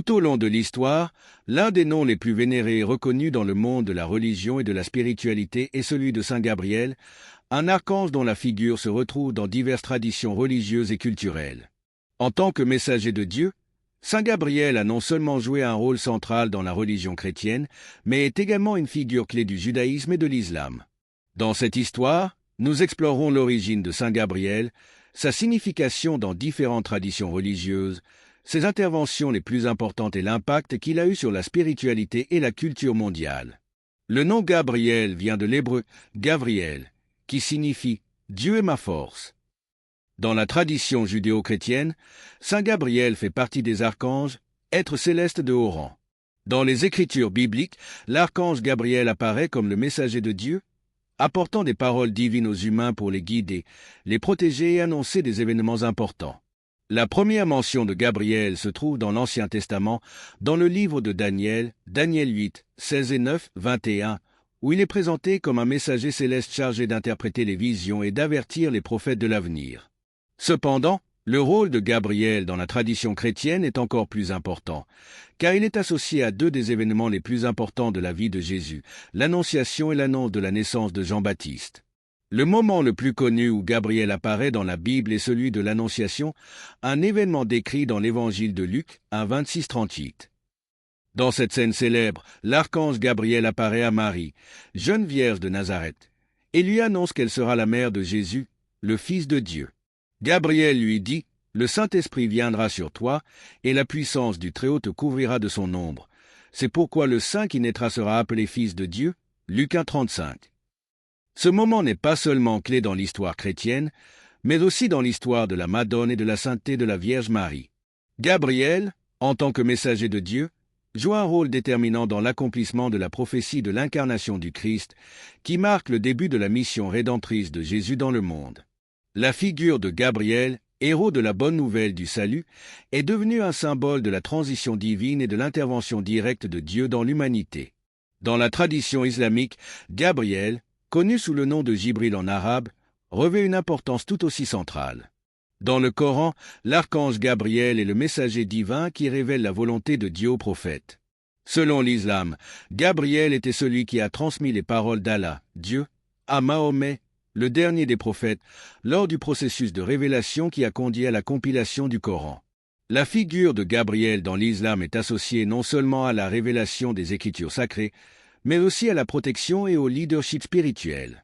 Tout au long de l'histoire, l'un des noms les plus vénérés et reconnus dans le monde de la religion et de la spiritualité est celui de Saint Gabriel, un archange dont la figure se retrouve dans diverses traditions religieuses et culturelles. En tant que messager de Dieu, Saint Gabriel a non seulement joué un rôle central dans la religion chrétienne, mais est également une figure clé du judaïsme et de l'islam. Dans cette histoire, nous explorerons l'origine de Saint Gabriel, sa signification dans différentes traditions religieuses, ses interventions les plus importantes et l'impact qu'il a eu sur la spiritualité et la culture mondiale. Le nom Gabriel vient de l'hébreu Gavriel, qui signifie « Dieu est ma force ». Dans la tradition judéo-chrétienne, Saint Gabriel fait partie des archanges, êtres célestes de haut rang. Dans les Écritures bibliques, l'archange Gabriel apparaît comme le messager de Dieu, apportant des paroles divines aux humains pour les guider, les protéger et annoncer des événements importants. La première mention de Gabriel se trouve dans l'Ancien Testament, dans le livre de Daniel, Daniel 8, 16 et 9, 21, où il est présenté comme un messager céleste chargé d'interpréter les visions et d'avertir les prophètes de l'avenir. Cependant, le rôle de Gabriel dans la tradition chrétienne est encore plus important, car il est associé à deux des événements les plus importants de la vie de Jésus, l'Annonciation et l'annonce de la naissance de Jean-Baptiste. Le moment le plus connu où Gabriel apparaît dans la Bible est celui de l'Annonciation, un événement décrit dans l'Évangile de Luc, 1, 26-38. Dans cette scène célèbre, l'archange Gabriel apparaît à Marie, jeune vierge de Nazareth, et lui annonce qu'elle sera la mère de Jésus, le Fils de Dieu. Gabriel lui dit « Le Saint-Esprit viendra sur toi, et la puissance du Très-Haut te couvrira de son ombre. C'est pourquoi le Saint qui naîtra sera appelé Fils de Dieu. » Luc 1, 35. Ce moment n'est pas seulement clé dans l'histoire chrétienne, mais aussi dans l'histoire de la Madone et de la sainteté de la Vierge Marie. Gabriel, en tant que messager de Dieu, joue un rôle déterminant dans l'accomplissement de la prophétie de l'incarnation du Christ, qui marque le début de la mission rédemptrice de Jésus dans le monde. La figure de Gabriel, héros de la bonne nouvelle du salut, est devenue un symbole de la transition divine et de l'intervention directe de Dieu dans l'humanité. Dans la tradition islamique, Gabriel, connu sous le nom de Jibril en arabe, revêt une importance tout aussi centrale. Dans le Coran, l'archange Gabriel est le messager divin qui révèle la volonté de Dieu aux prophètes. Selon l'islam, Gabriel était celui qui a transmis les paroles d'Allah, Dieu, à Mahomet, le dernier des prophètes, lors du processus de révélation qui a conduit à la compilation du Coran. La figure de Gabriel dans l'islam est associée non seulement à la révélation des Écritures sacrées, mais aussi à la protection et au leadership spirituel.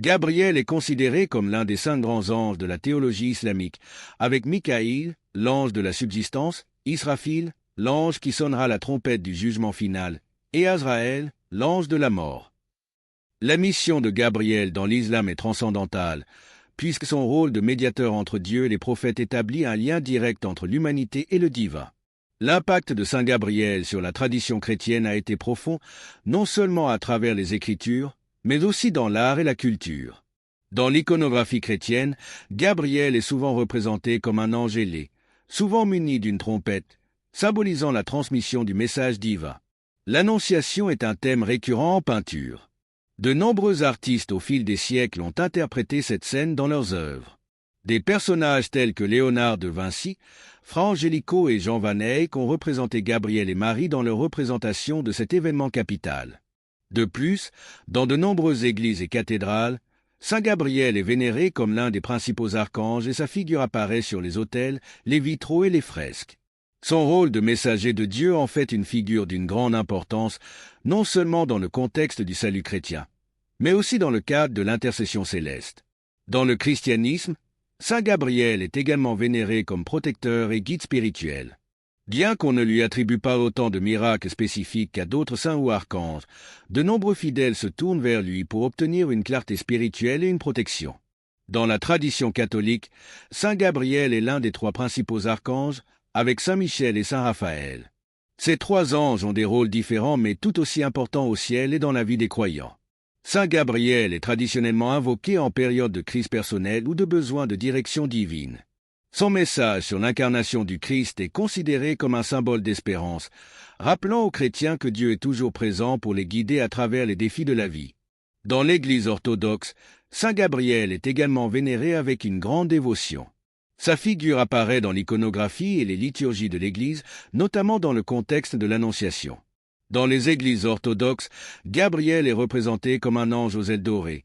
Gabriel est considéré comme l'un des 5 grands anges de la théologie islamique, avec Mikaïl, l'ange de la subsistance, Israfil, l'ange qui sonnera la trompette du jugement final, et Azraël, l'ange de la mort. La mission de Gabriel dans l'islam est transcendantale, puisque son rôle de médiateur entre Dieu et les prophètes établit un lien direct entre l'humanité et le divin. L'impact de Saint Gabriel sur la tradition chrétienne a été profond, non seulement à travers les Écritures, mais aussi dans l'art et la culture. Dans l'iconographie chrétienne, Gabriel est souvent représenté comme un ange ailé, souvent muni d'une trompette, symbolisant la transmission du message divin. L'Annonciation est un thème récurrent en peinture. De nombreux artistes au fil des siècles ont interprété cette scène dans leurs œuvres. Des personnages tels que Léonard de Vinci, Fra Angelico et Jean Van Eyck ont représenté Gabriel et Marie dans leur représentation de cet événement capital. De plus, dans de nombreuses églises et cathédrales, Saint Gabriel est vénéré comme l'un des principaux archanges et sa figure apparaît sur les autels, les vitraux et les fresques. Son rôle de messager de Dieu en fait une figure d'une grande importance, non seulement dans le contexte du salut chrétien, mais aussi dans le cadre de l'intercession céleste. Dans le christianisme, Saint Gabriel est également vénéré comme protecteur et guide spirituel. Bien qu'on ne lui attribue pas autant de miracles spécifiques qu'à d'autres saints ou archanges, de nombreux fidèles se tournent vers lui pour obtenir une clarté spirituelle et une protection. Dans la tradition catholique, Saint Gabriel est l'un des 3 principaux archanges, avec Saint Michel et Saint Raphaël. Ces 3 anges ont des rôles différents mais tout aussi importants au ciel et dans la vie des croyants. Saint Gabriel est traditionnellement invoqué en période de crise personnelle ou de besoin de direction divine. Son message sur l'incarnation du Christ est considéré comme un symbole d'espérance, rappelant aux chrétiens que Dieu est toujours présent pour les guider à travers les défis de la vie. Dans l'Église orthodoxe, Saint Gabriel est également vénéré avec une grande dévotion. Sa figure apparaît dans l'iconographie et les liturgies de l'Église, notamment dans le contexte de l'Annonciation. Dans les églises orthodoxes, Gabriel est représenté comme un ange aux ailes dorées,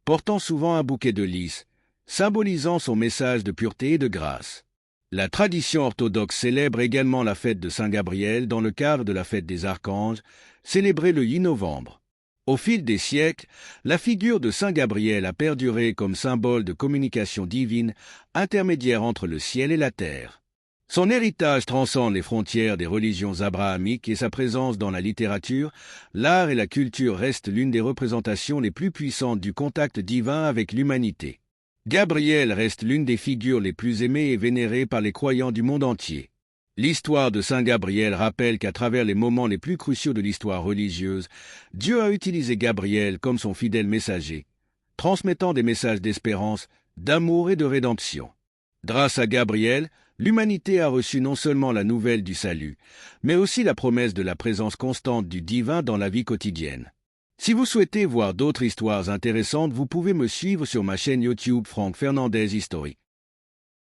portant souvent un bouquet de lys, symbolisant son message de pureté et de grâce. La tradition orthodoxe célèbre également la fête de Saint Gabriel dans le cadre de la fête des archanges, célébrée le 8 novembre. Au fil des siècles, la figure de Saint Gabriel a perduré comme symbole de communication divine, intermédiaire entre le ciel et la terre. Son héritage transcende les frontières des religions abrahamiques et sa présence dans la littérature, l'art et la culture restent l'une des représentations les plus puissantes du contact divin avec l'humanité. Gabriel reste l'une des figures les plus aimées et vénérées par les croyants du monde entier. L'histoire de Saint Gabriel rappelle qu'à travers les moments les plus cruciaux de l'histoire religieuse, Dieu a utilisé Gabriel comme son fidèle messager, transmettant des messages d'espérance, d'amour et de rédemption. Grâce à Gabriel, l'humanité a reçu non seulement la nouvelle du salut, mais aussi la promesse de la présence constante du divin dans la vie quotidienne. Si vous souhaitez voir d'autres histoires intéressantes, vous pouvez me suivre sur ma chaîne YouTube Franck Fernandez History.